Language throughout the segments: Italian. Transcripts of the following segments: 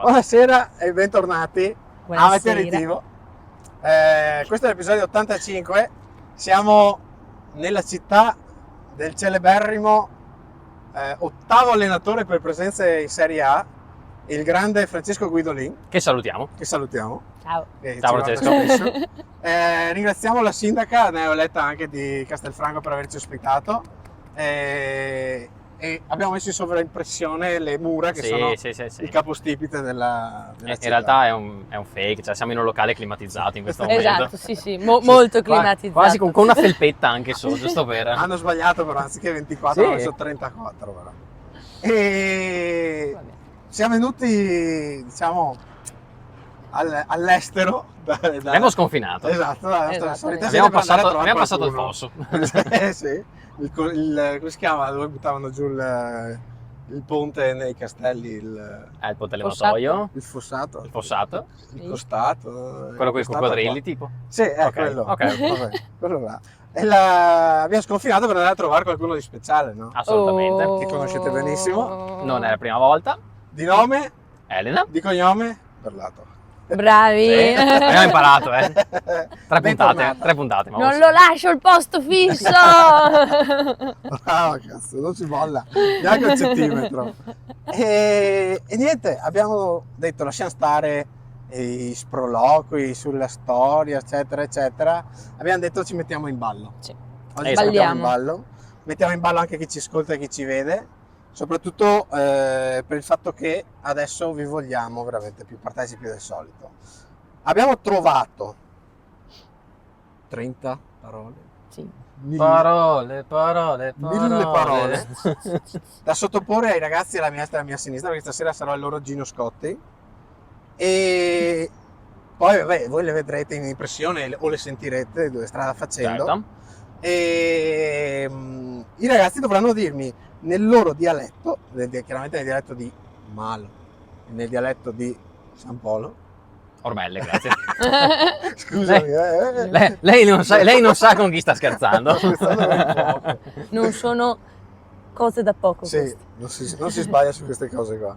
Buonasera e bentornati a Meteoritivo. Questo è l'episodio 85. Siamo nella città del celeberrimo ottavo allenatore per presenze in Serie A, il grande Francesco Guidolin. Che salutiamo. Ciao. Ciao Francesco. Ringraziamo la sindaca neoeletta anche di Castelfranco per averci ospitato. E abbiamo messo in sovraimpressione le mura che sono il capostipite della città. In realtà è un fake, cioè siamo in un locale climatizzato in questo momento. Esatto, sì, molto climatizzato. Quasi con una felpetta anche su, giusto per... Hanno sbagliato però, anziché 24 hanno messo 34 però. E siamo venuti, diciamo, all'estero. Abbiamo sconfinato. Esatto, dalla nostra solita abbiamo passato il fosso. Sì. Come si chiama? Dove buttavano giù il ponte nei castelli? Il ponte levatoio. Il fossato. Il fossato. Il costato. Quello con i coccodrilli, tipo? Sì, è okay. quello. Ok. Quello là. E abbiamo sconfinato per andare a trovare qualcuno di speciale, no? Assolutamente. Che conoscete benissimo. Non è la prima volta. Di nome? Elena. Di cognome? Berlato. Bravi. Sì, abbiamo imparato, Tre puntate. Non lo lascio il posto fisso. Bravo, cazzo, non si molla neanche un centimetro. E niente, abbiamo detto lasciamo stare i sproloqui sulla storia, eccetera, eccetera. Abbiamo detto ci mettiamo in ballo. Sì. Oggi ci mettiamo in ballo. Mettiamo in ballo anche chi ci ascolta e chi ci vede. Soprattutto per il fatto che adesso vi vogliamo veramente più partecipi del solito. Abbiamo trovato 30 parole. Sì. Parole. 1000 parole da sottoporre ai ragazzi alla mia destra e alla mia sinistra, perché stasera sarò il loro Gino Scotti. E poi vabbè, voi le vedrete in impressione o le sentirete dove strada facendo. Certo. E i ragazzi dovranno dirmi nel loro dialetto, chiaramente nel dialetto di Malo e nel dialetto di San Polo. Ormelle, grazie. Scusami. Lei non sa con chi sta scherzando. Non sono cose da poco. Sì, non si sbaglia su queste cose qua.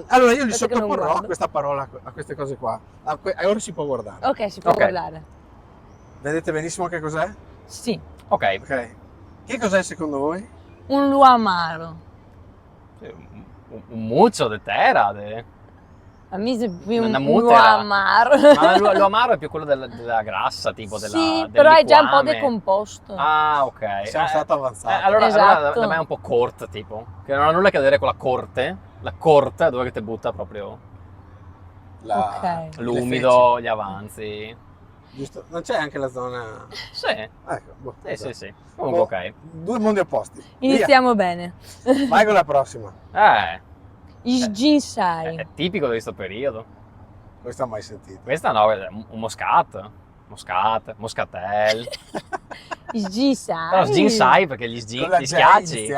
Allora io gli sottoporrò questa parola a queste cose qua. Ora si può guardare. Ok, si può guardare. Vedete benissimo che cos'è? Sì. Ok. Che cos'è secondo voi? Un luamaro. Un muccio di terra. A me è più Una un mutera. luamaro. Ma l'uamaro è più quello della grassa, tipo Sì, del però è già un po' liquame. decomposto. Ah, ok. Siamo stati avanzati. Allora Esatto. da me è un po' court, tipo. Che non ha nulla a che vedere con la corte. La corte è dove ti butta proprio l'umido, gli avanzi. Giusto? Non c'è anche la zona... Sì. Ecco. Sì. Comunque ok. Due mondi opposti. Iniziamo bene. Vai con la prossima. Sginsai. È tipico di questo periodo. Questa mai sentita. Questa no, è un moscatel. Sginsai. Però sginsai perché gli schiacci.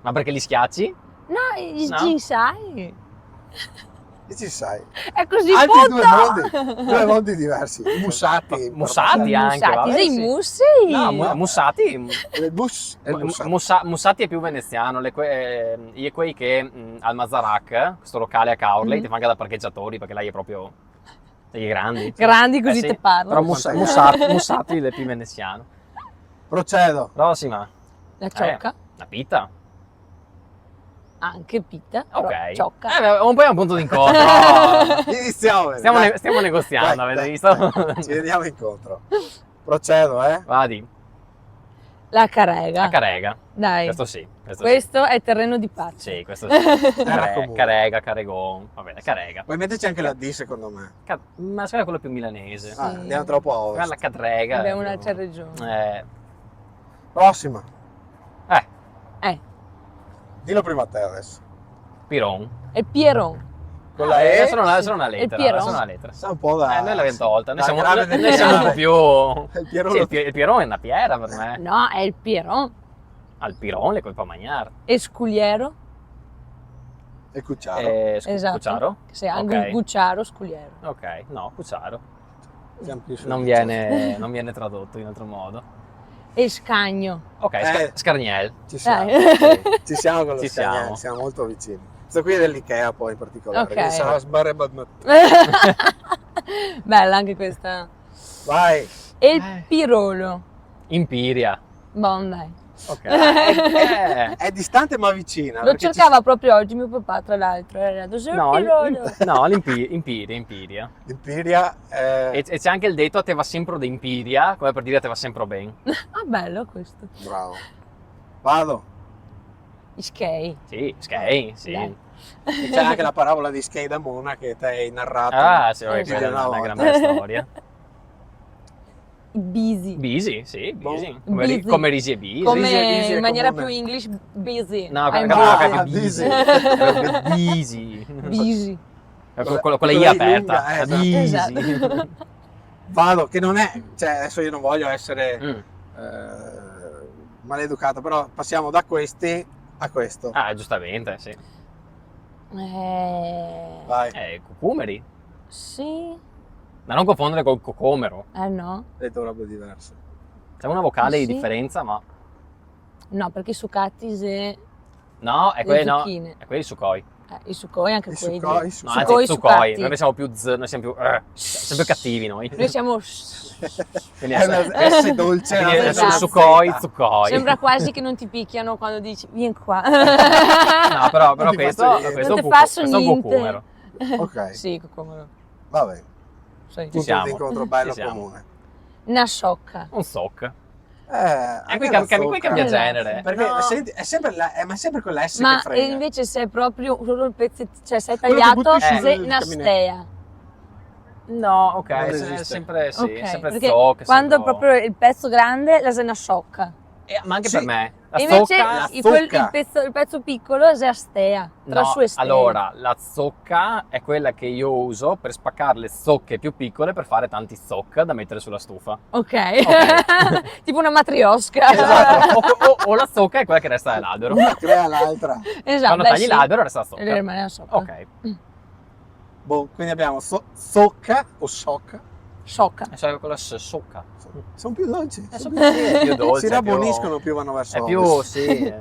Ma perché li schiacci? No, sginsai. E ci sai. È così Altri due mondi diversi. Mussati. Mussati anche. Mussati, sei mussi? No, mussati. Mussati è più veneziano. Quei che al Mazarak, questo locale a Caorle, ti fa anche da parcheggiatori perché lei è proprio degli grandi. Grandi così te parlo. Però mussati è più veneziano. Procedo. Prossima. La ciocca. La pita. Anche pita, ok. Ciocca. Un po' è un punto d'incontro. Iniziamo. Stiamo negoziando, avete visto? Ci vediamo incontro. Procedo, Vadi. La carega. La carega. Dai. Questo sì. Questo è terreno di pace. Sì, questo sì. Carega, caregon. Va bene, carega. Poi metterci anche la D secondo me. Ma secondo me è quello più milanese. Sì. Andiamo troppo a ovest. La cadrega. Abbiamo un'altra regione. Prossima. Dillo prima a te adesso. Piron. È Pieron. Con la E? Adesso non una lettera. Sa un po' da... Noi l'abbiamo tolta. Noi siamo grave un po' più... Il Pieron, il Pieron è una piera per me. No, è il Pieron. Al Piron le puoi fa mangiare. E sculiero. E Cucciaro. Esatto. Cucciaro? Sì, anche il Cucciaro, sculiero. Ok, no, Cucciaro. Non viene tradotto in altro modo. E Scagno. Ok, Scarniel. Ci siamo. Sì. Ci siamo con lo Ci Scagnelli, siamo. siamo molto vicini. Questo qui è dell'Ikea poi in particolare. Ok. Che sarà sbarrebat- Bella anche questa. Vai. E il pirolo. Impiria. Bon, dai. Ok. È distante ma vicina. Lo perché cercava proprio oggi mio papà, tra l'altro. Era dov'è il No, pirolo? no, l'Impiria. L'Impiria E c'è anche il detto a te va sempre d'Impiria, come per dire a te va sempre bene. Ah, bello questo. bravo. Vado. Ischei. Sì, ok, sì. Dai. E c'è anche la parabola di Skei da Mona che ti hai narrato. Ah, sì, vabbè, Esatto. quella è una gran Una bella storia. Busy. Busy, sì, busy. Boh. Busy. Come Risi e Busy. Come Easy è in maniera comune. più English, busy. No, I'm capito, busy. busy. Busy. Con la I Quella aperta. lunga, Busy. Esatto. Vado, che non è, cioè adesso io non voglio essere Mm. maleducato, però passiamo da questi a questo. Ah, giustamente, sì. Vai, Cucumeri. Sì. Da non confondere col cocomero. No. detto robe diverse. C'è una vocale Sì. di differenza, ma... No, perché i succati se... No, è Le quelli, no, zucchine. è quelli sucoi. I succoi anche I quelli. succoi, No, Succoi, anzi, succati. Noi siamo più noi siamo più... siamo più cattivi noi. Noi siamo... Quindi È una S dolce, quindi una esatto. S succoi, Z. zuccoi. Sembra quasi che non ti picchiano quando dici vieni qua. No, però Non ti questo, faccio niente. questo, Non è ti un faccio questo è un niente. cucumero. Ok, Sì, come vabbè, sì. punto siamo. di incontro bello Ci siamo. comune. Una sciocca. Un soc. Anche Qui la cambia zucca. cambia Esatto. genere. Perché No. senti, è sempre ma è sempre quella S Ma che frega. invece se è proprio solo il pezzetto, cioè sei Quello che tagliato, butti sul sei caminetto. una stea. No, ok, Non è esiste. sempre sì, Ok, è sempre perché zoc. quando sempre- proprio il pezzo grande la sei una sciocca. Ma anche Sì. per me. La E invece zocca... la il zucca. il pezzo piccolo è a stea, tra No, sue stee. allora, la zocca è quella che io uso per spaccare le zocche più piccole per fare tanti zoc da mettere sulla stufa. Ok. Tipo una matriosca. Esatto. O la zocca è quella che resta dall'albero. Una crea l'altra. Esatto. Quando beh, tagli sì. l'albero resta la zocca. E rimane la sciocca. Ok. Boh, quindi abbiamo zocca o sciocca. Sciocca. E so con la socca. Sono più dolci. Sì, è più dolce. Si rabboniscono più vanno verso È più, ovest. sì.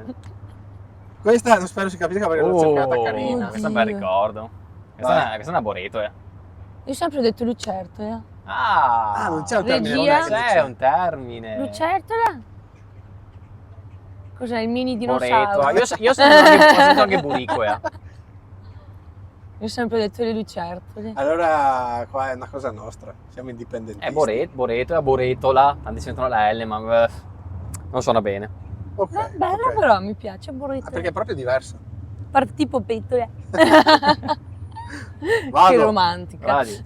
Questa non spero si capisca perché l'ho cercata carina. Questo è un bel ricordo. Questa Vai. è una boreto, Io ho sempre detto lucertola. Ah, non c'è un termine. Regia. non è che C'è dice. un termine. Lucertola? Cos'è il mini Boreto. dinosauro? Io sento anche buricoe. Io ho sempre detto le lucertole. Allora qua è una cosa nostra, siamo indipendenti. È boreto, è boretola. Tanti sentono la L, ma non suona bene. Ok. No, bella ok. però, mi piace burrito. Ah, perché è proprio diverso. Parte tipo petole. Vado. Che romantica. Vadi.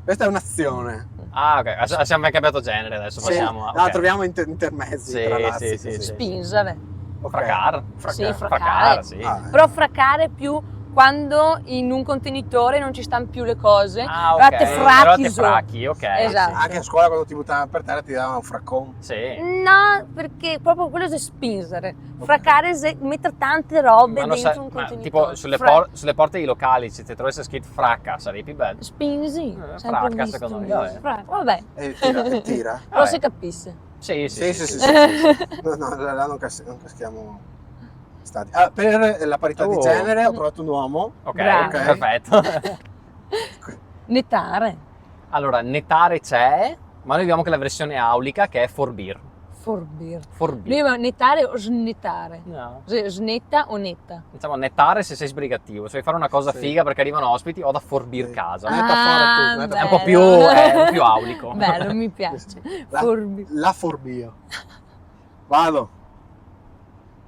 Questa è un'azione. Ah, ok. Abbiamo cambiato genere, adesso Sì. passiamo a... No, ok. troviamo intermezzi Sì, tra lazzi, sì, così. sì. Spingere. Ok. Fracar. Sì, Fracar, sì. Ah, Però fraccare più quando in un contenitore non ci stanno più le cose. Ah, ok. Allora te Allora fracchi te su. fracchi, ok. Esatto. Anche a scuola quando ti buttavano per terra ti davano un fraccone. Sì. No, perché proprio quello è spingere. Fraccare è mettere tante robe non dentro sa- un ma contenitore. tipo sulle porte dei locali, se ti trovassi scritto fracca, sarebbe più bello. Spingi. sempre fracca, visto. secondo me, vabbè. Vabbè. E tira, e tira. Però Vabbè. si capisse. Sì, Sì, sì, sì, sì. sì. No, no, là non caschiamo stati. Ah, per la parità di Oh. genere ho trovato un uomo. Ok, Bravo. perfetto. Nettare. Allora, nettare c'è, ma noi abbiamo anche la versione aulica che è forbir. Forbir. Forbir. Noi abbiamo nettare o snettare. No. Snetta o netta. Diciamo nettare se sei sbrigativo, se vuoi fare una cosa Sì. figa perché arrivano ospiti o da forbir Sì. casa. Ah. Metta fuori tu, metta È un po' bello. più, più aulico. Bello, mi piace. La, Forbir. la forbio. Vado.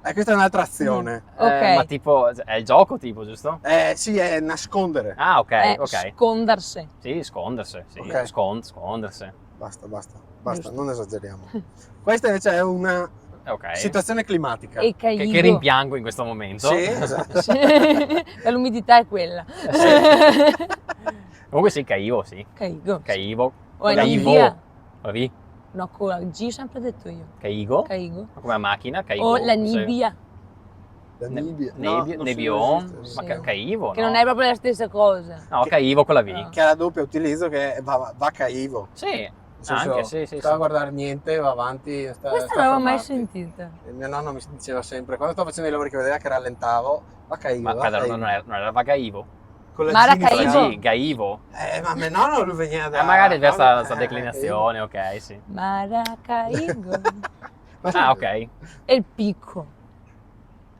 Questa è un'altra azione. Ok. Ma tipo, è il gioco tipo, giusto? Sì, è nascondere. Ah, ok, ok. Scondarsi. Sì, scondersi, sì. Ok. Scondersi. Basta, Giusto. non esageriamo. Questa invece è una Ok. situazione climatica. E Che caigo. rimpiango in questo momento. Sì, esatto. Sì. L'umidità è quella. Comunque sì, caivo, sì. Caigo. Caivo. O è Caivo. Nvidia. Bravi. No, con la G ho sempre detto io. Caigo. Caigo. Come macchina, caigo. O la sì. Nibbia. La Nibbia. Nebion. esiste. Ma Sì. caivo, Che no? non è proprio la stessa cosa. No, caivo con la V. No. Che ha la doppia utilizzo che va caivo. Sì. senso, Anche, sì, sì, stava a sì. guardare niente, va avanti. Questa non l'avevo mai sentita. Il mio nonno mi diceva sempre, quando stavo facendo i lavori che vedeva che rallentavo, va caivo, Ma va aspetta, caivo. non era Vagaivo? Con la Ma era G iniziale. Con la Caivo? G, Gaivo? Ma mio nonno lui veniva da... Magari è diversa la sua Caivo. declinazione, ok, sì. Maracaibo. Ma Ah, ok. E il picco.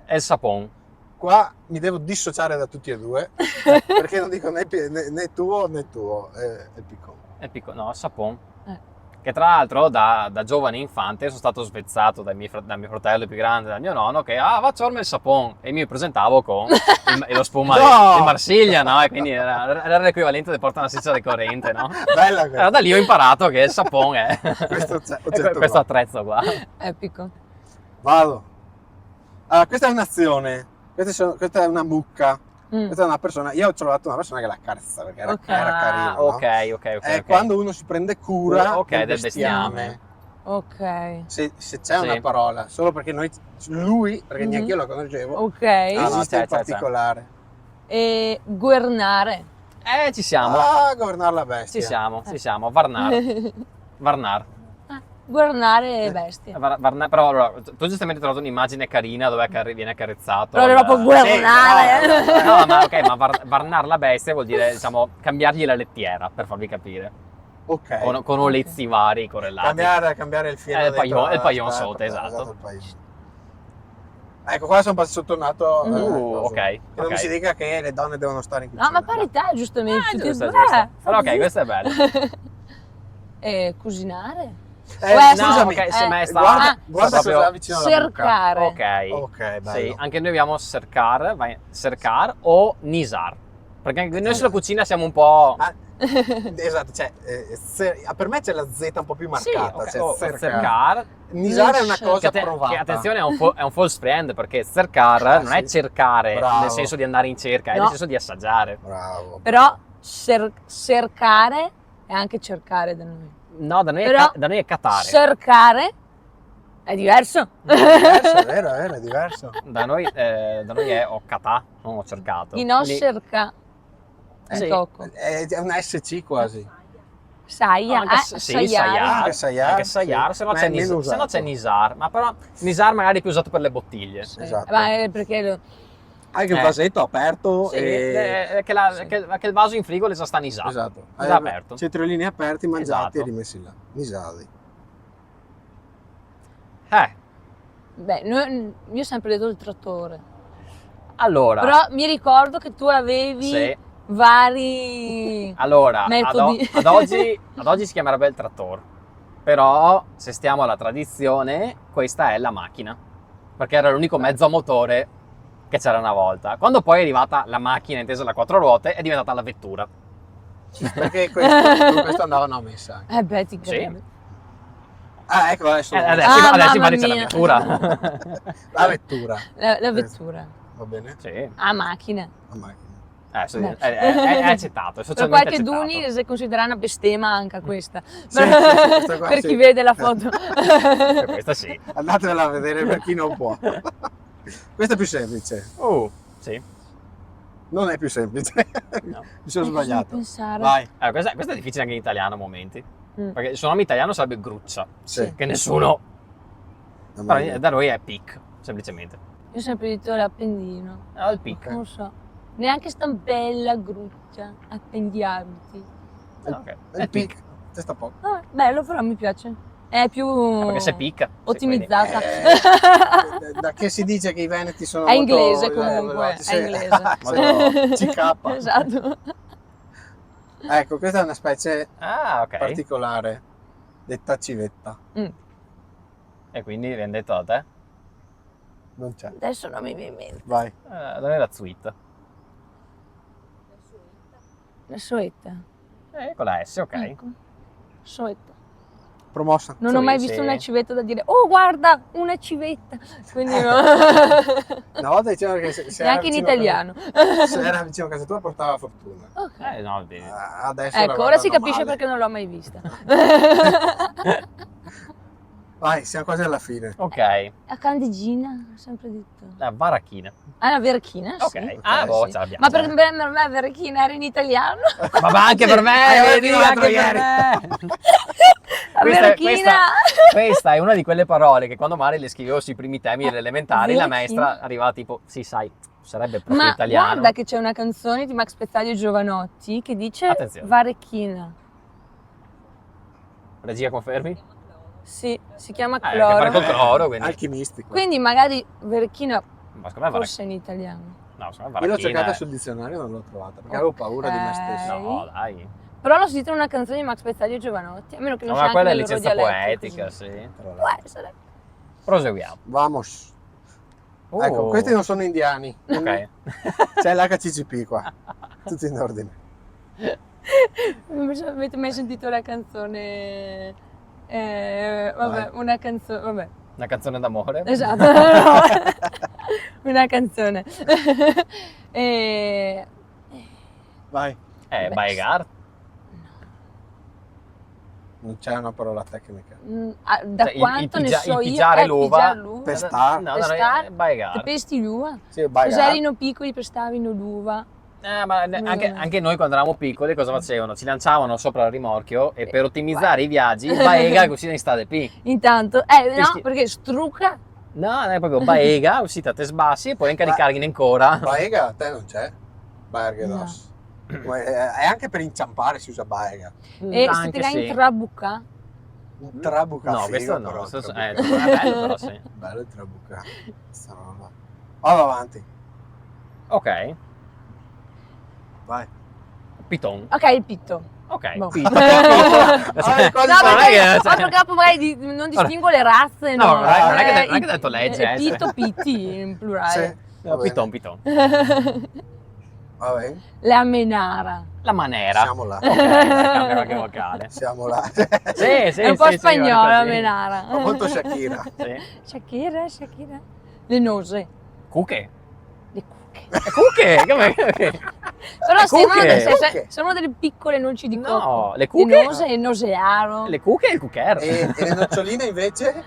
E il sapon. Qua mi devo dissociare da tutti e due, perché non dico né tuo né tuo, è piccolo. E il picco, no, il sapon. Eh. Che tra l'altro da giovane infante sono stato svezzato dal mio fratello più grande, dal mio nonno, che va a il sapon, e mi presentavo con lo spuma No! di Marsiglia, no? E quindi era l'equivalente di portare una seccia di corrente, no? Bella Allora questa. da lì ho imparato che il sapon è Questo oggetto questo qua. attrezzo qua. Epico. Vado. Allora, questa è un'azione, questa è una mucca, Mm. questa è una persona, io ho trovato una persona che la carezza, perché Ok. era carino, no? Ok. È ok. quando uno si prende cura Ok, del del bestiame. Ok. Se c'è Sì. una parola, solo perché lui, perché Mhm. neanche io lo conoscevo, Ok. Ah, no, esiste il c'è. particolare. E governare. Ci siamo. Ah, governare la bestia. Ci siamo. Varnar. Varnar. Governare bestie. Però allora, tu giustamente hai trovato un'immagine carina dove viene accarezzato. Però proprio governare. Sì, No, ma ok, ma varnar la bestia vuol dire, diciamo, cambiargli la lettiera, per farvi capire. Ok. Con olezzi vari correlati. Cambiare il fieno Il dentro paglione- il la- paglione aspetta, sotto, esatto. il paglione. Ecco, qua sono sottonato. Ok, Che non ok. mi si dica che le donne devono stare in cucina. No, ma parità, giustamente. tutti e Giusto, due. giusto. Però ok, Giusto. questo è bello. E cucinare. No, scusami, ok, se me sta- guarda proprio- cosa vicino alla bocca. Cercare. Ok. Ok, bello. Sì, anche noi abbiamo cercar o nisar. Perché anche noi sulla cucina siamo un po'... Ah, esatto, cioè, per me c'è la Z un po' più marcata. Sì, cioè, o cercare. cercar. Nisare è una cosa Che provata. attenzione, è un false friend, perché cercar Ah, non è sì. cercare Bravo. nel senso di andare in cerca, è No. nel senso di assaggiare. Bravo. Però cercare è anche cercare da noi. No, da noi, Però da noi è catare. cercare è diverso. È diverso, è vero, è diverso. Da noi è ho catà, non ho cercato. Di non Quindi- cerca. Sì. Tocco. È una SC quasi. Saia. Anche sì, Sayar. Anche Sayar, Anche Sayar, sì. se no Ma c'è è meno se no usato. c'è Nisar. Ma però Nisar magari è più usato per le bottiglie. Sì. Esatto. Ma è perché Anche il vasetto aperto Sì, e... che il vaso in frigo le già sta Nisar. Esatto. Già aperto. Cetriolini aperti, mangiati Esatto. e rimessi là. Nisali. beh, io ho sempre detto il trattore. Allora, Però mi ricordo che tu avevi sì. vari Allora, metodi. ad oggi si chiamerebbe il trattore. Però, se stiamo alla tradizione, questa è la macchina. Perché era l'unico mezzo a motore che c'era una volta. Quando poi è arrivata la macchina, intesa la quattro ruote, è diventata la vettura. Perché questo andavano a messa. Beh, ti credo. Ah, ecco, adesso. Adesso mamma invece c'è la mia. vettura. La vettura. La vettura. Va bene? Sì. Macchina. La macchina. Sì, Beh. è accettato, è Per socialmente qualche accettato. Duni si considera una bestemmia anche questa. Sì, questa qua per sì. chi vede la foto. Questa sì. Andatevela a vedere per chi non può. Questa è più semplice. Sì. Non è più semplice. No. Mi sono sbagliato. Pensare. Vai. Questa è difficile anche in italiano a momenti. Mm. Perché il suo nome italiano sarebbe Gruccia. Sì. Che nessuno... Mamma Però mia. da noi è pic, semplicemente. Io ho sempre detto l'appendino. Il pic. Non so. Neanche stampella, gruccia, appendiabiti. Ok. Il pic. Testa poco. Bello, però mi piace. È più Perché se picca. ottimizzata. Da che si dice che i veneti sono È molto, inglese comunque, sì. è inglese. Sì. CK. Esatto. Ecco, questa è una specie Ok. particolare, detta civetta. Mm. E quindi viene detto da te? Non c'è. Adesso non mi viene in mente. Vai. Da noi è la zuita. La soetta. Con la S, ok. Ecco. Soetta. Promossa. Non ho mai Sì, visto sì. una civetta da dire, oh guarda, una civetta. Quindi no. Una volta dicevano che se era Neanche in vicino a italiano. casa- se era vicino a casa tua portava fortuna. Ok. No, bene. Adesso la Ecco, ora si guardano capisce male. perché non l'ho mai vista. Vai, siamo quasi alla fine. Ok. La candigina, ho sempre detto. La varachina. La verachina, Ok. sì. Boh, Sì. ce l'abbiamo. Ma per me verachina era in italiano. Ma va anche per me, Hai vedi, detto l'altro anche per ieri. me. Verchina. questa è una di quelle parole che quando magari le scrivevo sui primi temi delle elementari, la Verchina. maestra arrivava tipo, sì sai, sarebbe proprio Ma italiano. guarda che c'è una canzone di Max Pezzaglia e Giovanotti che dice Attenzione. Varechina. Regia, confermi? Sì, si chiama che fare col cloro. cloro, quindi. Alchimistico. Quindi magari Verechina Ma secondo me va. forse in italiano. No, secondo me Io l'ho Varechina cercata è- sul dizionario e non l'ho trovata perché avevo paura di me stesso. No, dai. Però l'ho sentita in una canzone di Max Pezzaglia e Giovanotti, a meno che non No, sia ma quella è anche nel loro licenza dialetto, poetica, così. sì. Tra Può l'altro. essere. Proseguiamo. Vamos. Ecco, questi non sono indiani. quindi Ok. C'è l'HCCP qua. Tutti in ordine. Avete mai sentito la canzone? Vabbè, Vai. una canzone, vabbè. Una canzone d'amore? Esatto, una canzone. E... Vai. Beh, Baigar? Non c'è una parola tecnica. Da Cioè, il quanto ne pigia- so il io, pigiare l'uva. pigiare l'uva. Pestar. No, Pestar? è Baigar. Te pesti l'uva? Sì, Baigar. Cos'è erano piccoli, pestavano l'uva. Ma anche noi quando eravamo piccoli cosa facevano? Ci lanciavano sopra il rimorchio e per ottimizzare i viaggi, Baega uscita in strade P. Intanto, no, Fischi- perché strucca. No, è proprio Baega, uscita a te sbassi e poi incaricargliene ancora. Baega a te non c'è? Bargedos. Ma è anche per inciampare si usa Baega. E Anche se ti dai sì. in trabucca? Un trabuca No, figo, questo no. però, Questo trabuca. è bello però sì. Bello il trabuca. Questa roba. Vado avanti. Ok, Vai. Piton. Ok, il pitto. Ok, Boh. Piton. Ah, No, quasi non è che- perché dopo magari non distingo le razze, No, no. non è- non è che- Eh, non è che ho detto legge, Pitto, cioè. pitti, in plurale. Sì, No, va bene. Piton. Va bene. La menara. La manera. Siamo là. Ok, cambia qualche vocale. Siamo là. Sì, sì, È un po' sì, spagnola la così. menara. Fa molto Shakira. Sì. Shakira. Le nose. Cuche. Le cucche. Cuche? Come? Però Le sembrano, cucche? sono delle piccole noci di No, cocco. le cucche? nose e nosearo. Le cuche e il cucchiaio. E le noccioline invece?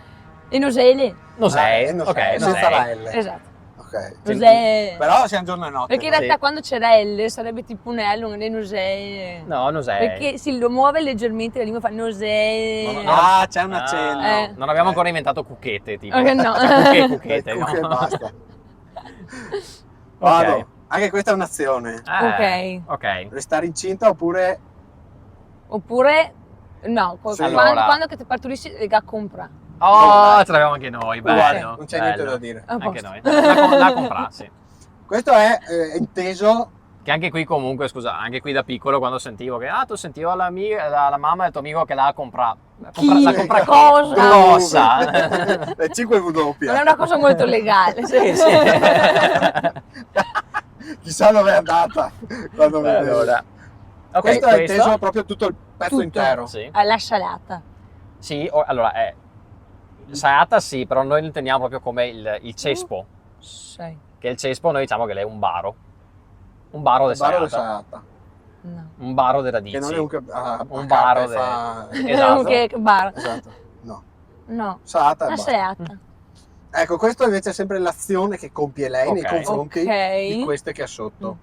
E nosele. Nosei. non Ok, so, senza la L. Esatto. Ok. Nosè. Però siamo giorno e notte. Perché in no? realtà Sì. quando c'era L sarebbe tipo un L, un le nosee. No, nosei. Perché si lo muove leggermente la lingua, fa nosee. No, no, Ah, c'è un accenno. No. Non abbiamo ancora inventato cucchete, tipo. Ok, no. Cucchete, no? Cucche e basta. Ok. Vado. Anche questa è un'azione. Ok. Restare incinta oppure Oppure, no, Sì. quando che ti partorisci, ga compra. Oh, ce l'abbiamo anche noi, uguale, bello. non c'è niente bello. da dire. A Anche posto. noi. La comprassi. Questo è inteso. Che anche qui comunque, scusa, anche qui da piccolo quando sentivo che, tu sentivo la mamma del tuo amico che l'ha comprata. Chi? La compra Cosa? Cosa? Le 5W. Non è una cosa molto legale. Sì, sì. Chissà dove è andata. Quando mi vede. Allora. Ok, Questo è inteso proprio tutto il pezzo Tutto. intero. Sì. La scialata. Sì, allora è Sayata sì, però noi lo intendiamo proprio come il cespo, Sì. che il cespo noi diciamo che è un baro. Un baro di Baro di Sayata. Sayata. No. Un baro di radici. Che non è un, Un baro fa... Esatto. Che bar. Esatto. No. No. Sayata e La basta. scialata. Ecco, questo invece è sempre l'azione che compie lei nei Ok. confronti Ok. di queste che ha sotto.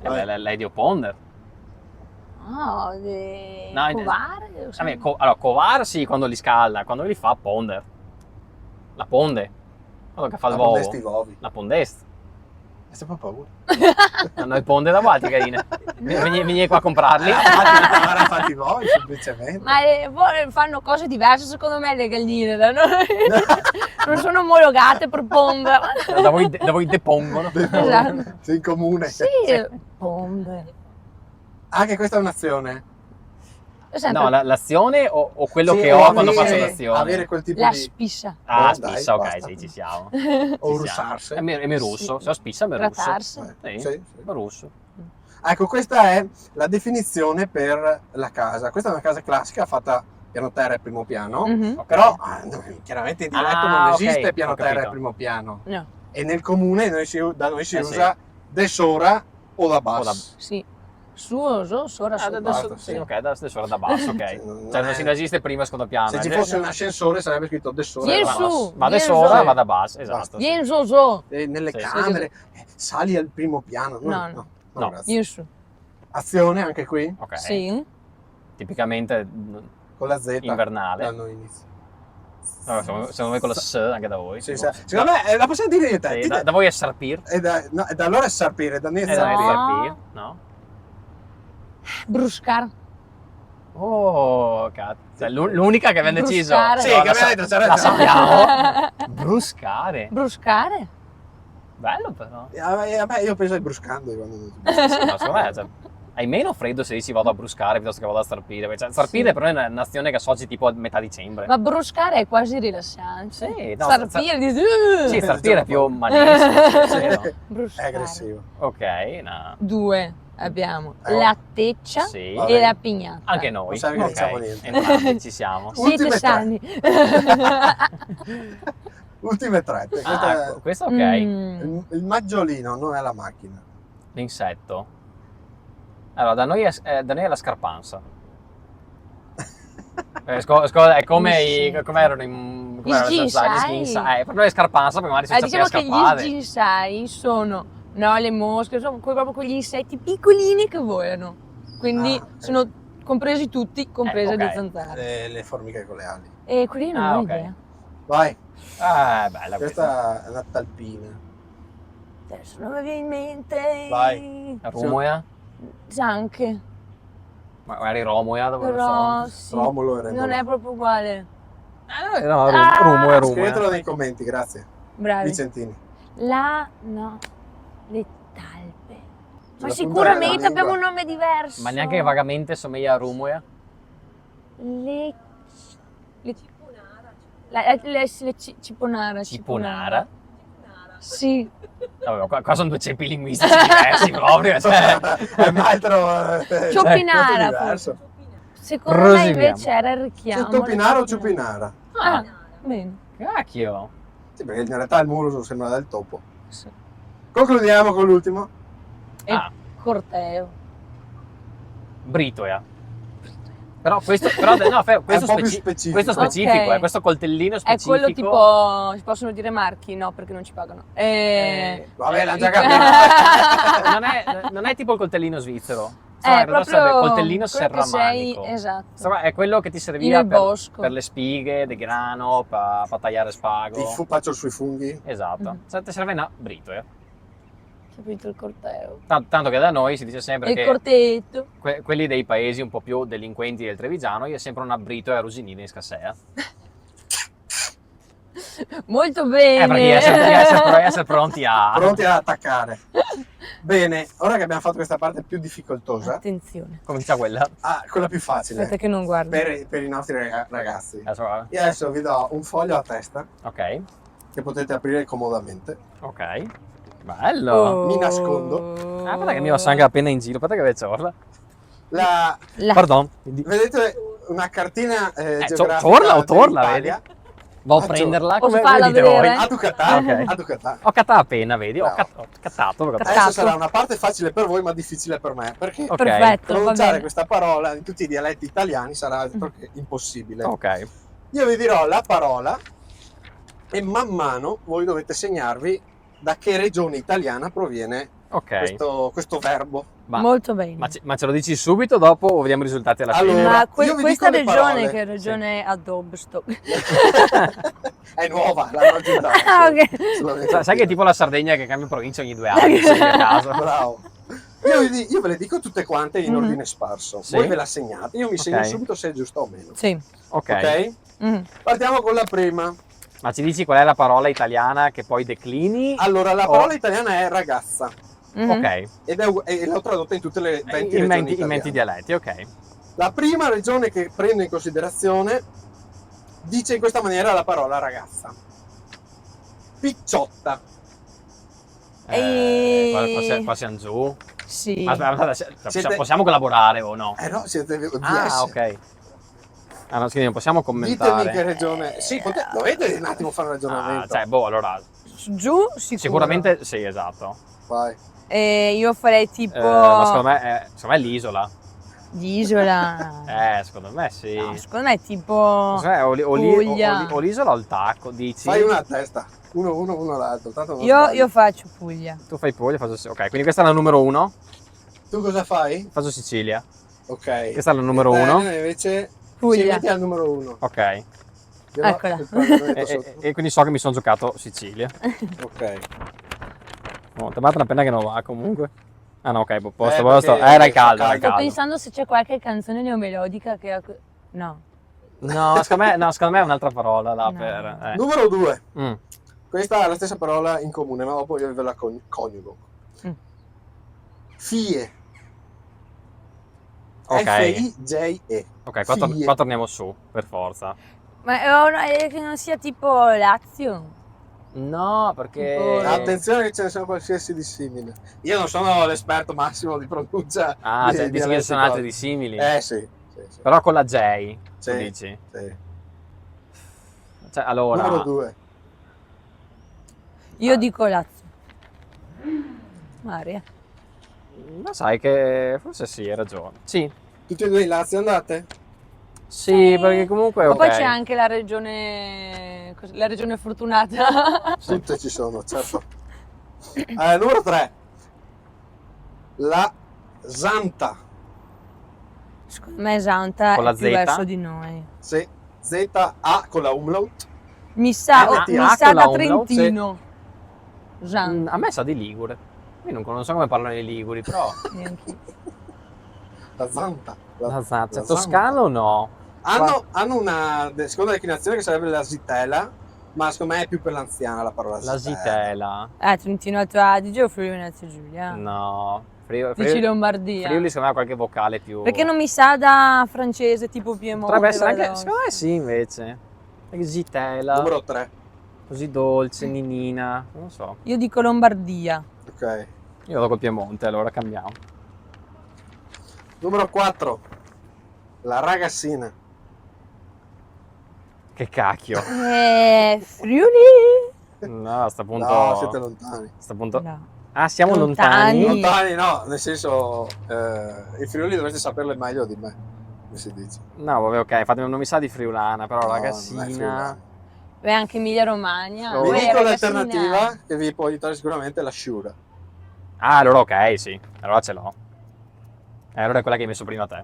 Lei di Ponder. Oh, di No, covare? Allora, covar sì, quando li scalda, quando li fa Ponder. La ponde. Quello che fa il La uovo. pondesti uovi. La pondest. È sempre paura. Hanno il ponde da Balti, carine. Vieni qua a comprarli. Fatti voi, semplicemente. Ma fanno cose diverse secondo me le galline, non sono omologate per ponder. Da voi depongono. Esatto. Sei in comune. Sì, ponder. Anche questa è un'azione. No, l'azione o quello Sì, che o ho quando avere- faccio l'azione? Avere quel tipo La di... spissa. Ah, Oh, dai, spissa, ok, basta. sì, ci siamo. O Ci russarsi. siamo. E mi russo. Sì. Se ho spissa, mi russo. Grattarsi. Sì, Sì, sì. mi russo. Ecco, questa è la definizione per la casa. Questa è una casa classica fatta piano terra e primo piano. Mhm. Ok. Però chiaramente in diretto Ah, non ok, esiste piano ho terra e capito. primo piano. No, E nel comune da noi si Sì. usa de sora o da basso. O da- sì. Suoso, sora, sopra. Adesso, basta, sì, sì. ok, adesso era da basso, ok. Sì, non Cioè è- non si esiste prima e secondo piano. Se ci invece- fosse un ascensore sarebbe scritto de sora Vieni e da su. basso. Va da Vieni sopra, su. va da basso, esatto. Basta. sì. Vieni su. E nelle Sì. camere sali al primo piano. No, no, no. grazie. Vieni su. Azione anche qui. Ok. Sì. tipicamente Con la Z. invernale. Danno inizio. Vabbè, secondo me con la S anche da voi. Sì, sì. Secondo me la possiamo dire io e te. Sì, da voi è Sarpir. No, da allora è Sarpire, da noi è Da noi è Sarpire. Sarpir, no? Bruscar. Oh, cazzo. Cioè, l'unica che abbiamo deciso. Bruscare. Sì, No, che abbiamo detto, c'è la ragione. sappiamo. Bruscare. Bruscare? Bello però. A me io penso ai bruscando quando... Sì, no, secondo me, cioè, hai meno freddo se dici vado a bruscare piuttosto che vado a Sarpire. Cioè, Sarpire Sì. però è una nazione che associ tipo a metà dicembre. Ma bruscare è quasi rilassante. Sì, no, Sarpire dici... Sì, Sarpire è più malissimo. Sì. vero? È Bruscare. aggressivo. Ok, no. 2 abbiamo Oh. la teccia Sì. Vabbè. e la pignata. Anche noi. Non sai che Ok, diciamo niente. entrambi ci siamo. Siete Ultime tre. sani. Ultime 3. Ah, questo ok. Il maggiolino non è la macchina. L'insetto. Allora, da noi è la scarpanza. È come come erano in Gli sginsai. gli sginsai. Per noi è scarpanza perché magari si Diciamo sapeva che scarpare. gli sginsai sono, no, le mosche, sono proprio quegli insetti piccolini che volano. Quindi Ah, sono compresi tutti, comprese ok. le zanzare. Le formiche con le ali. E quelli non Ah, ho ok. idea. Vai, Ah, è bella questa. questa è una talpina. Adesso non mi viene in mente. Vai. Rumuea? Anche, Magari Romuea dove lo però so. sì, Romolo e Remo. non è proprio uguale. No, Ah! Rumuea, Scrivetelo Rumuea. nei commenti, grazie. Bravi. Vicentini. No, le talpe. Ma Sulla punta sicuramente della abbiamo un lingua. nome diverso. Ma neanche vagamente somiglia a Rumuea? Le... Ciponara. Ciponara? Sì. Vabbè, qua sono due ceppi linguistici diversi proprio. Cioè. È un altro... Ciopinara, diverso. Secondo me Proseguiamo. invece era il richiamo. C'è Topinara o Ciupinara? Ah, bene. Cacchio. Sì, perché in realtà il muro sembra del topo. Sì. Concludiamo con l'ultimo. E Ah. corteo. Britoia. Però questo, questo, po' più specifico. questo specifico, Ok. questo coltellino È specifico. quello tipo... Si possono dire marchi? No, perché non ci pagano. Vabbè, l'hanno già capito. non è tipo il coltellino svizzero. In realtà proprio sarebbe coltellino quello che serramanico. sei, esatto. Insomma, è quello che ti serviva Nel bosco. per le spighe, del grano, per tagliare spago. Il paccio sui funghi. Esatto. Mhm. Ti serve una britoia. Capito il corteo. Tanto che da noi si dice sempre Il che cortetto. quelli dei paesi un po' più delinquenti del Trevigiano, gli è sempre una britoia rosinina in scassea. Molto bene. Perché essere pronti a... Pronti ad attaccare. Bene, ora che abbiamo fatto questa parte più difficoltosa, Attenzione. Comincia quella. quella più facile Aspetta che non guardo. per i nostri ragazzi. Adesso guarda. Io adesso vi do un foglio a testa Ok, che potete aprire comodamente. ok. Bello. Oh. Mi nascondo. Guarda che mi va sangue appena in giro, aspetta che vedo orla. La, Pardon. vedete una cartina geografica torla o torla, dell'Italia? Vado a Faccio- prenderla Posso come farla dite vedere? voi. A Ducatà. Ok. A Ducatà. Ho cattato appena, vedi? Ho Bravo. cattato. Cattato. Adesso sarà una parte facile per voi ma difficile per me, perché Ok. Perfetto, va pronunciare bene. questa parola in tutti i dialetti italiani sarà altro che impossibile. Ok. Io vi dirò la parola e man mano voi dovete segnarvi da che regione italiana proviene Ok. questo verbo. Molto bene. Ma ce lo dici subito dopo o vediamo i risultati alla fine? Allora, Ma io vi questa dico le regione, parole. che è regione Adobstock. È nuova, l'hanno aggiunta. Ah, ok. Solamente Sai che è tipo la Sardegna che cambia provincia ogni 2 anni, se a caso. Bravo. Io ve le dico tutte quante in ordine sparso. Sì. Voi ve la segnate. Io mi segno Ok. subito se è giusto o meno. Sì. Ok. Ok? Mhm. Partiamo con la prima. Ma ci dici qual è la parola italiana che poi declini? Allora, la Oh. parola italiana è ragazza Mhm. Ok. e l'ho tradotta in tutte le 20 In regioni 20 italiane. dialetti, ok. La prima regione che prendo in considerazione dice in questa maniera la parola ragazza. Picciotta. Qua siamo giù. Sì. Ma aspetta, Siete- possiamo collaborare o no? No, siete DS. Ah, ok. Ah, no, scusi, non possiamo Ditemi che commentare. regione. Sì, dovete un attimo fare un ragionamento. Allora, Giù sicuro. sicuramente sì, esatto. Vai. Io farei tipo Ma secondo me è l'isola. l'isola. Secondo me sì. No, secondo me è tipo Secondo me Puglia. o l'isola o il tacco, dici? Fai una a testa. Uno l'altro. Tanto non Io sbagli. faccio Puglia. Tu fai Puglia, faccio... Ok, quindi questa è la numero 1. Tu cosa fai? Faccio Sicilia. Ok. Questa è la numero 1. Invece Puglia. ci metti al numero 1. Ok. Eccola. E quindi so che mi sono giocato Sicilia. Ok. Oh, ti ha fatto una penna che non va comunque. Ah no, ok, posto, perché Era fa caldo, era caldo. Sto caldo. pensando se c'è qualche canzone neomelodica che ha... No. No, secondo me è un'altra parola là No. per... Numero 2. Mm. Questa è la stessa parola in comune, ma dopo io ve la coniugo. Mm. Fie. Ok. F-I-J-E. Ok, Fie. qua torniamo su, per forza. Ma è che non sia tipo Lazio. No, perché... Tipo- Attenzione che ce ne sono qualsiasi di simile. Io non sono l'esperto massimo di pronuncia. Ah, di cioè, dici che ci sono altri dissimili? Sì. Però con la J, tu Sì, dici? sì. Cioè, allora... Numero 2. Io dico Lazio. Maria. Ma sai che forse sì, hai ragione. Sì, Tutti e due in Lazio andate? sì, perché comunque... Ma ok. poi c'è anche la regione fortunata. Tutte ci sono, certo. Numero 3. La Zanta. Secondo me Santa Con è la più Z? verso di noi. Sì. Z-A con la umlaut. Mi sa, Ah, mi ah, sa con la da umlaut, sì. Trentino. Santa. A me sa di Ligure. Io non so come parlano i Liguri, però... Neanch'io. La Zanta. La Zanta. la Toscano o no? Hanno una seconda declinazione che sarebbe la Zitella, ma secondo me è più per l'anziana la parola La Zitela. Trentino Alto Adige o Friuli Venezia Giulia? No. Dici Lombardia. Friuli secondo me ha qualche vocale più... Perché non mi sa da francese tipo Piemonte? Potrebbe essere Valle anche... d'Aosta. Secondo me sì, invece. Perché Zitela. Numero 3. Così dolce, ninina. Non so. Io dico Lombardia. Ok. Io vado col Piemonte, allora cambiamo. Numero 4. La ragazzina. Che cacchio. Friuli? No, a sto punto... No, siete lontani. a sto punto... No. Ah, siamo Lontani. lontani? Lontani no, nel senso i Friuli dovreste saperle meglio di me, come si dice. No, vabbè, ok, infatti non mi sa di friulana, però No, non è ragazzina... friulana. Beh, anche Emilia Romagna. Oh. Vi Uè, dico ragazzina. l'alternativa che vi può aiutare sicuramente, la Sciura. Ah, allora ok, sì. Allora ce l'ho. Allora è quella che hai messo prima te.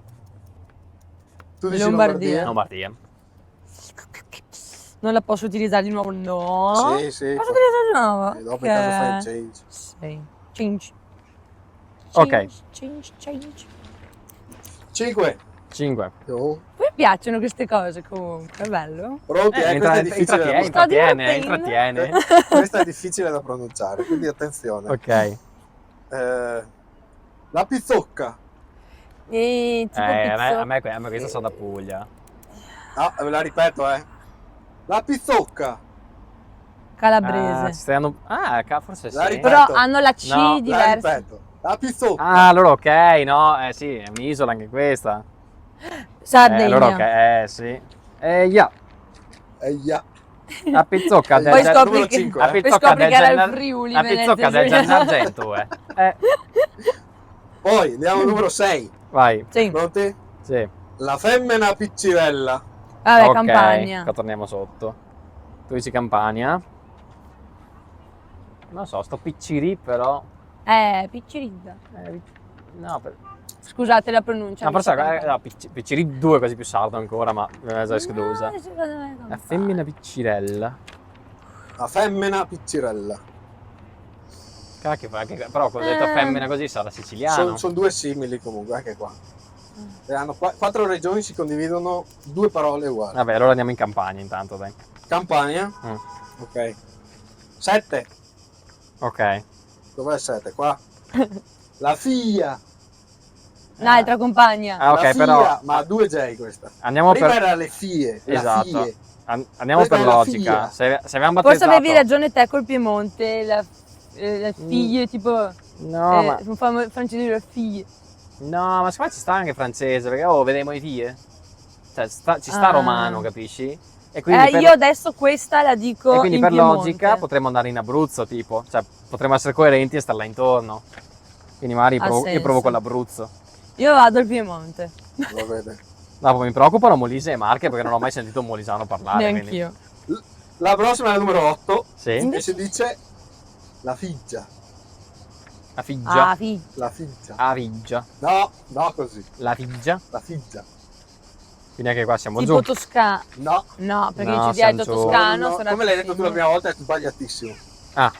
Tu dici Lombardia. Lombardia. Non la posso utilizzare di nuovo? No. Sì, sì. Posso utilizzare di nuovo? E dopo in caso fai il change. Sì. Change. Ok. Change. 5. 5. Oh. Mi piacciono queste cose comunque, è bello. Pronti? Questa è difficile da Intrattiene. Questa è difficile da pronunciare, quindi attenzione. Ok. La pizzocca. E tipo A me questa sono da Puglia. Ah, ve la ripeto, La pizzocca. calabrese. Ci stai dando... forse sì. La ripeto. Però hanno la C No, La diversa. ripeto. La pizzocca. Ah, allora ok, no, sì, è un'isola anche questa. Sardegna. Allora ok, sì. Yeah. Ya. La pizzocca del Poi Gen- scopri numero che, 5, La poi pizzocca scopri del che era il Gen- Friuli. La Venezia pizzocca del Giulia. Gian Argento, Poi andiamo al numero 6. Vai, Sì, Pronti? sì. La femmina piccirella. vabbè, Ok, Campania. qua torniamo sotto. Tu dici Campania? Non so, sto piccirì però... Picciridda. No, Scusate la pronuncia. no, mi forse sa no, piccirì 2 quasi più sardo ancora, ma è già scusa. La femmina piccirella. La femmina piccirella. Cacchio, però quando ho detto femmina così sarà siciliano. Sono due simili comunque, anche qua. E hanno 4 regioni, si condividono 2 parole uguali. Vabbè, allora andiamo in Campania intanto, dai. Campania. Ok. 7. Ok. Dov'è il 7? Qua. La figlia. Un'altra compagna. Ah, ok, la figlia, però ma a 2 J questa. andiamo Prima per... era le fie. La Esatto. fie. Andiamo Questa per è la logica. figlia. Se abbiamo Forse battezzato... avevi ragione te col Piemonte, le figlie, tipo... No, ma... un francese le figlie. No, ma secondo me ci sta anche francese, perché vedremo i vie. Cioè, ci sta romano, capisci? E quindi Io adesso questa la dico e quindi in per Piemonte. logica potremmo andare in Abruzzo, tipo. Cioè, potremmo essere coerenti e starla intorno. Quindi magari Ha io senso. provo con l'Abruzzo. Io vado al Piemonte. Lo vede. Dopo mi preoccupano Molise e Marche, perché non ho mai sentito un molisano parlare. quindi- Neanch'io. La prossima è la numero 8. Sì? E si dice la figlia. La Figgia. Ah, fi. La Figgia. Aviggia. No, no così. La Figgia. La Figgia. Quindi anche qua siamo Tipo giù. toscano. No. No, perché No, dici dietro siamo giù. toscano. No, sarà come l'hai detto tu la Toscano. prima volta è sbagliatissimo. Ah.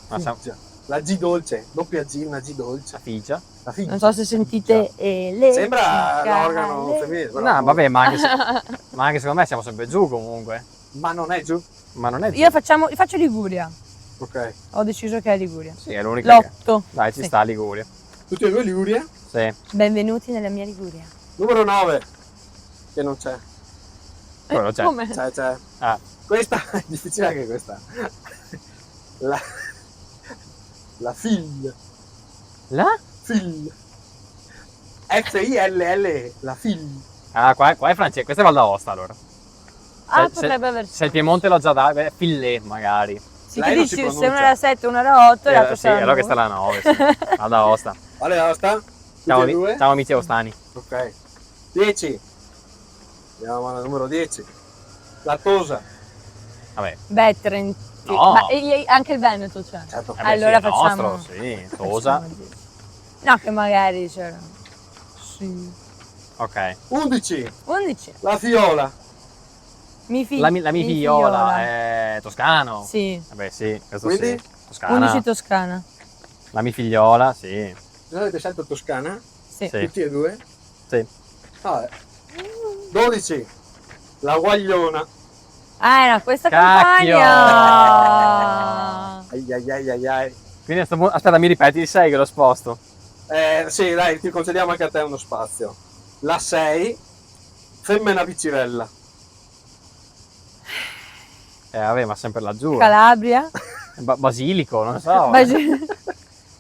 Ma siamo... Figgia. La G dolce, doppia G, una G dolce. La Figgia. La Figgia. Non so se sentite le Sembra cicale. l'organo femminile. però No, vabbè, ma anche secondo me siamo sempre giù comunque. Ma non è giù? Ma non è giù. Io faccio Liguria. Ok. Ho deciso che è Liguria. Sì, è l'unica che... L'8. Dai, ci Sì. sta Liguria. Tutti e due Liguria. Sì. Benvenuti nella mia Liguria. Numero 9. Che non c'è. Quello c'è. Come? C'è. Ah. Questa è difficile anche questa. La figlia. La? Figlia. F-I-L-L-E. La figlia. Ah, qua è francese. Questa è Val d'Aosta allora. Ah, Se- potrebbe aver Se il Piemonte l'ho già dato, Fillet magari. Sì, Lei che non si dici, se pronuncia. una era 7 una era 8 e l'altro Sì, sarà allora che 9. sta la 9. Sì. Val d'Aosta. Vale, basta? Tutti Ciao, e due? ciao amici aostani. Ok. 10. Andiamo alla numero 10. La Tosa. Vabbè. Beh, Trentino. No. Ma anche il Veneto c'è. Certo. Vabbè, Allora sì, è facciamo- nostro, sì. Tosa. Facciamo 10. No, che magari c'era. Sì. Ok. 11. 11. La Fiola. La mia figliola è toscano. Sì. Vabbè, sì, questo Quindi? sì. Toscana. 11 Toscana. La mia figliola, sì. Non avete scelto Toscana? Sì. Sì. Tutti e due? Sì. Vabbè. 12. La Guagliona. Ah, era questa Cacchio! campagna. Ai ai ai ai ai. Quindi a sto punto- aspetta, mi ripeti il 6 che lo sposto. Sì, dai, ti concediamo anche a te uno spazio. La 6. Femmina Piccirella. Vabbè, ma sempre laggiù. Calabria. Basilico, non so. Basi-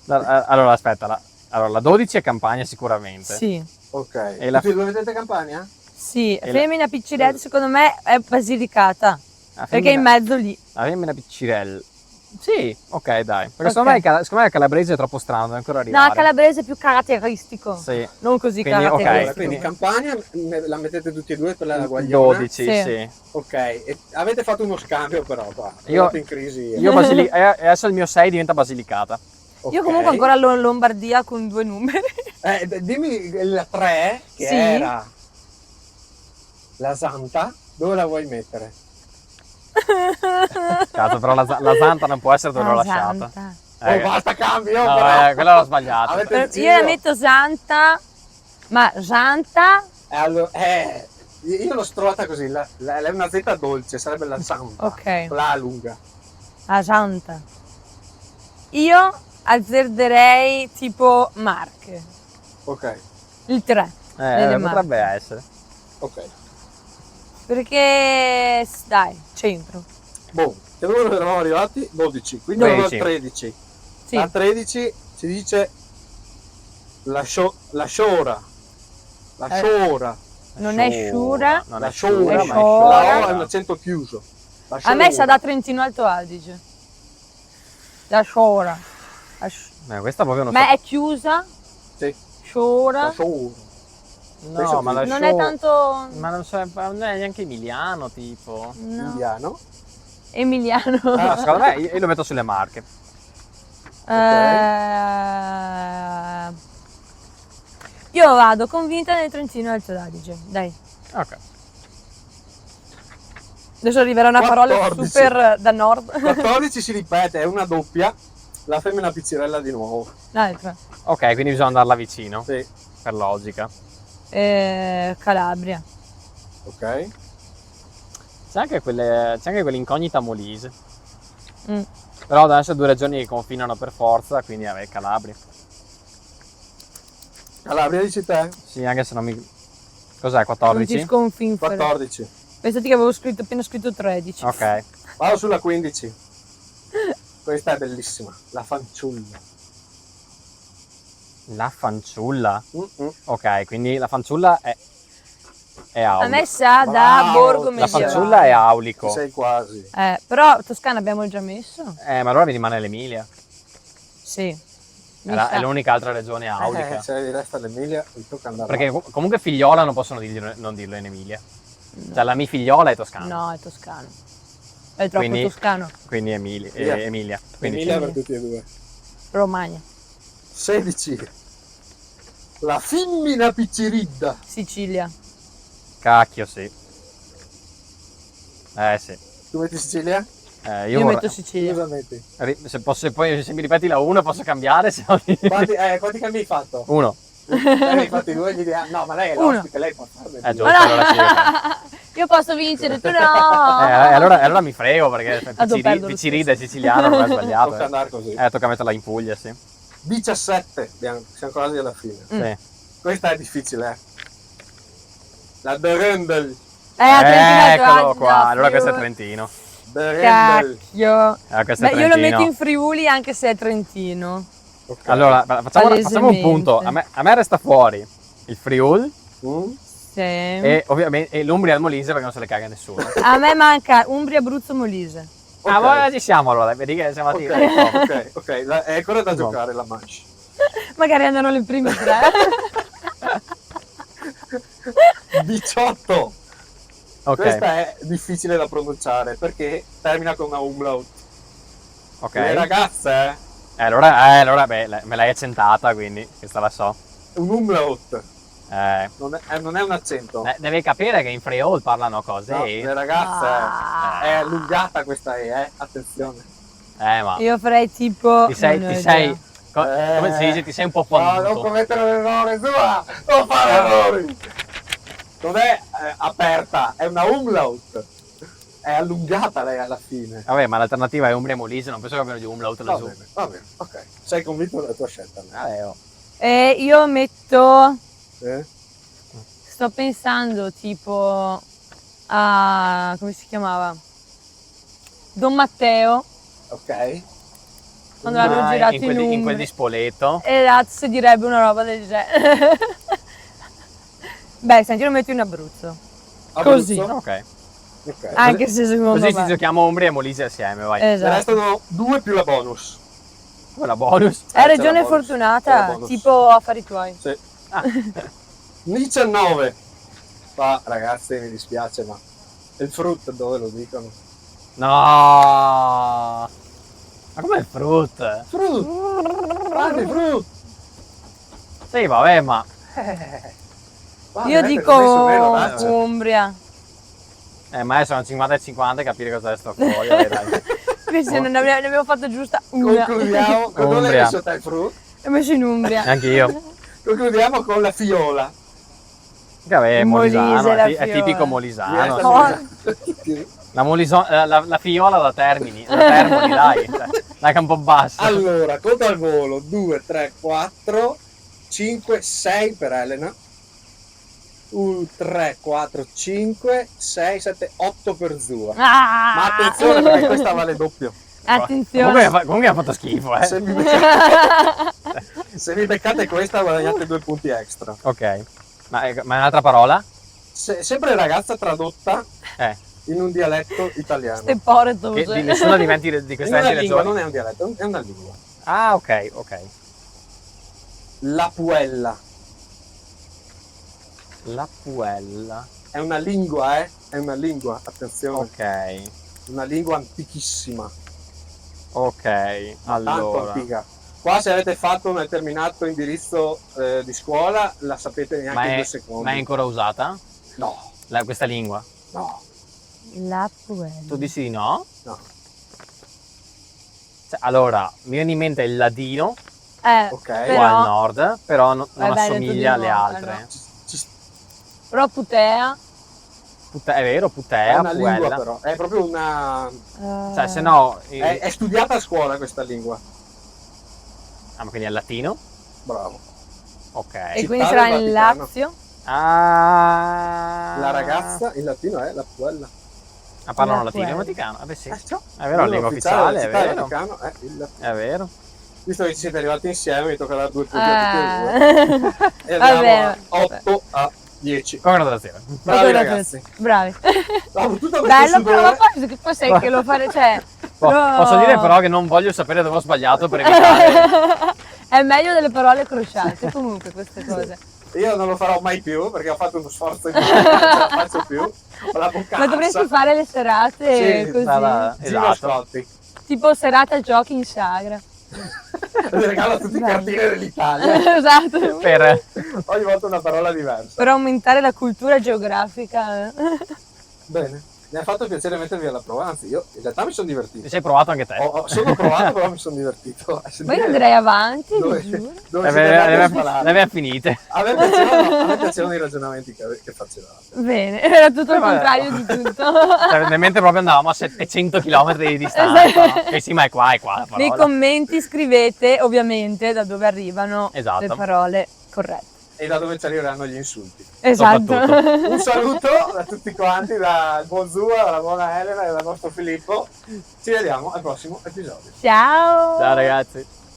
Allora, aspetta, allora, la 12 è Campania sicuramente. Sì. Ok. E la- Tutti e due vedete Campania? Sì, E la- femmina Piccirella secondo me è Basilicata. La Perché è in femmina- mezzo lì. La femmina Piccirella. Sì, ok, dai. Perché Ok. secondo me il calabrese è troppo strano, deve ancora arrivare. No, calabrese è più caratteristico. Sì. Non così Quindi, ok. Allora, caratteristico. quindi Campania la mettete tutti e due per la Guagliona? 12, Sì. sì. Ok. E avete fatto uno scambio però qua. Io- Andate in crisi. Io adesso il mio 6 diventa Basilicata. Io Ok. comunque ancora Lombardia con 2 numeri. Dimmi la 3 che Sì. era la Santa, dove la vuoi mettere? Cazzo, però la Santa non può essere dove l'ho Ah, lasciata. Santa. Oh, basta cambio, no, però. quella l'ho sbagliata. Avete Io deciso? la metto Santa, ma Santa, Allora, io l'ho trovata così, è una Z dolce, sarebbe la Santa. ok, La A lunga. la Santa. Io azzarderei tipo Marche, Ok, il 3 delle Marche. Potrebbe essere. ok. Perché, dai, centro. Boh, che numero eravamo arrivati? 12, quindi 12. eravamo al 13. Sì. A 13 si dice la Sciora. La Sciora. Non è Sciura. Non La è Sciura, Sciora, ma è Sciora. La O è Sciura. un accento chiuso. La A me Sciora. sa da Trentino Alto Adige. La Sciora. Questa proprio non Ma so. è chiusa? Sì, la Sciora? Sciora. No, penso ma che- la Non Sciura- è tanto Ma non è neanche emiliano, tipo. no. Indiano. Emiliano. Ah, secondo me io lo metto sulle Marche. Io vado convinta nel Trentino Alto Adige. Dai. Ok. Adesso arriverà una parola 14. super da nord. 14 si ripete, è una doppia. La femmina pizzirella di nuovo. L'altra. Ok, quindi bisogna andarla vicino, Sì, per logica. Calabria. ok. C'è anche quell'incognita Molise. Mm. Però adesso sono 2 regioni che confinano per forza, quindi vabbè, Calabria. Calabria dici te? Sì, anche se non mi... Cos'è, Non 14? ti sconfinfere. 14. Pensate che avevo appena scritto 13. Ok. Vado sulla 15. Questa è bellissima. La fanciulla. La fanciulla. Mm-mm. Ok, quindi la fanciulla è A aulico. me sa da Bravo, borgo La medievale. fanciulla è Ci aulico. sei quasi. Però Toscana abbiamo già messo? Ma allora mi rimane l'Emilia. Sì. È l'unica altra regione aulica. Se resta l'Emilia, mi tocca andare. Perché comunque figliola non possono non dirlo in Emilia. Cioè la mia figliola è toscana. No, è toscano. È troppo Quindi- toscano. Quindi Via. Emilia. Quindi Emilia per tutti e due. Romagna. 16. La femmina picciridda. Sicilia. Cacchio, sì. Sì. Tu metti Sicilia? Io Io vorrei- metto Sicilia. Cosa metti? se mi ripeti la 1 posso cambiare, se no Quanti cambi hai fatto? 1. Ne hai fatti 2 gli dia- No, ma lei è Uno. l'ospite, lei può farne due. Giusto, allora sì. Ok. Io posso vincere, tu no. Allora mi frego perché Vado a perdere lo Piccirida è siciliano, non è sbagliato. Tocca andare così. Tocca metterla in Puglia, sì. 17, siamo quasi alla fine. Sì. Questa è difficile, La De Rendel. A Trentino Eccolo Alto qua, Adige, allora questo è Friuli. Trentino. De Rendel. Cacchio. Questo è Beh, io lo Trentino. metto in Friuli anche se è Trentino. Ok. Allora, facciamo un Palesemente. punto. A me resta fuori il Friul Mm? Sì. e ovviamente l'Umbria e il Molise perché non se le caga nessuno. A me manca Umbria, Abruzzo, Molise. Ah, Ok. voi ci siamo allora, vedi che siamo a Ok, tiro. ok. È ancora da giocare la manche. Magari andano le prime 3. 18. Ok, Questa è difficile da pronunciare perché termina con una umlaut. ok. Le ragazze, Allora, beh, me l'hai accentata, quindi questa la so. un umlaut. Eh, Non è un accento. devi capire che in Friul parlano così. No, le ragazze, Ah. è allungata questa attenzione. Ma Io farei tipo. ti sei, non ne ho come idea. si dice, ti sei un po' No, non fonduto. commettere l'errore, sua! Non fare errori! Non è aperta, è una umlaut. È allungata lei alla fine. Vabbè, ma l'alternativa è Umbria e Molise, non penso che abbiano di umlaut Va laggiù. bene, ok. Sei convinto della tua scelta? no? Vabbè, oh. Io metto. Eh? Sto pensando tipo a. Come si chiamava? Don Matteo. Ok. Quando l'hanno girato in in quel di Umbria. Spoleto. Esatto, si direbbe una roba del genere. Beh, senti, io lo metto in Abruzzo. Così. Abruzzo? Ok. Ok. Anche se secondo Così ci me. giochiamo Umbria e Molise assieme, vai. Ne Esatto. restano 2 più la bonus. Quella bonus. È c'è regione la bonus. C'è la fortunata, bonus. tipo affari tuoi. Sì. Ah. 19. Ma ragazzi, mi dispiace, ma il frutto dove lo dicono? No! Ma com'è il frut? Frut! Guardi, frut! Sì, vabbè, ma Guarda, Io vedete, dico l'ho messo nero, ragazzi. Umbria. ma sono 50 e 50 e capire cosa è sto fuori, vabbè, dai. Invece ne abbiamo fatto giusta una. Concludiamo, non l'hai Umbria. messo te il frut? Ho messo in Umbria. Anche io. Concludiamo con la fiola. Vabbè, è Molise, molisano, la è tipico fiola. molisano. Sì. La fiola da Termini, da Termoli, dai. Dai che è un po' bassa. Allora, conto al volo: 2, 3, 4, 5, 6 per Elena. 1, 3, 4, 5, 6, 7, 8 per Zua. Ah! Ma attenzione perché questa vale doppio. Attenzione. Comunque ha fatto schifo, Se mi beccate questa guadagnate 2 punti extra. Ok. Ma è un'altra parola? Sempre ragazza tradotta Eh. in un dialetto italiano. Ste pore Che di nessuna di In queste una 20 lingua, regioni. non è un dialetto, è una lingua. Ah, ok, ok. La puella La puella. è una lingua, È una lingua, attenzione. Ok. Una lingua antichissima, Ok. tanto Allora. antica. Qua se avete fatto un determinato indirizzo di scuola, la sapete neanche Ma in è, 2 secondi. ma è ancora usata? No, Questa lingua? no, La puella. Tu dici di no? no. Cioè, allora, mi viene in mente il ladino, Ok. qua Però- al nord, però non Vabbè, assomiglia alle detto di no, altre. Ci- Però putea. È vero, è putea, una lingua puella. però, è proprio una... Cioè, se no... È studiata a scuola questa lingua. Ah, ma quindi è latino? Bravo. Ok. E Città quindi sarà del in Vaticano. Lazio. Ah. La ragazza in latino è la puella. Ah, parlano La latino in puella. Vaticano? Ah, beh sì. Ciao. È vero, la lingua ufficiale, è della città del vero. Vaticano è il latino. È vero. Visto che ci siete arrivati insieme, mi tocca dare 2 punti a tutti e due. E Vabbè. andiamo a 8 a 10. Congratulazioni. Bravi ragazzi. Bravi. Dopo tutto questo Bello però, ma sudore, poi che sai che lo fare, cioè. Posso dire però che non voglio sapere dove ho sbagliato per evitare... È meglio delle parole crociate, comunque queste cose. io non lo farò mai più perché ho fatto uno sforzo in più, non ce la faccio più. Ho la bocca Ma dovresti arsa. fare le serate Sì, così. sarà- Gino Esatto. Scotti. Tipo serata giochi in sagra. Le regalo a tutti i Bello. cartini dell'Italia. Esatto. Per... Ogni volta una parola diversa. Per aumentare la cultura geografica. Bene, mi ha fatto piacere mettervi alla prova, anzi io in realtà mi sono divertito. Ti sei provato anche te? Sono provato, però mi sono divertito. A Poi sentire andrei avanti, dove, ti giuro. dove siete andati a sparare. Le aveva finite. A me piacevano i ragionamenti che facevate. Bene, era tutto il Vabbè. contrario di tutto. Cioè, mentre proprio andavamo a 700 km di distanza. E sì, ma è qua la Nei parola. commenti scrivete ovviamente da dove arrivano Esatto. le parole corrette. E da dove ci arriveranno gli insulti. Esatto. Soprattutto. Un saluto da tutti quanti, dal buon Zua, dalla buona Elena e dal nostro Filippo. Ci vediamo al prossimo episodio. Ciao. Ciao ragazzi.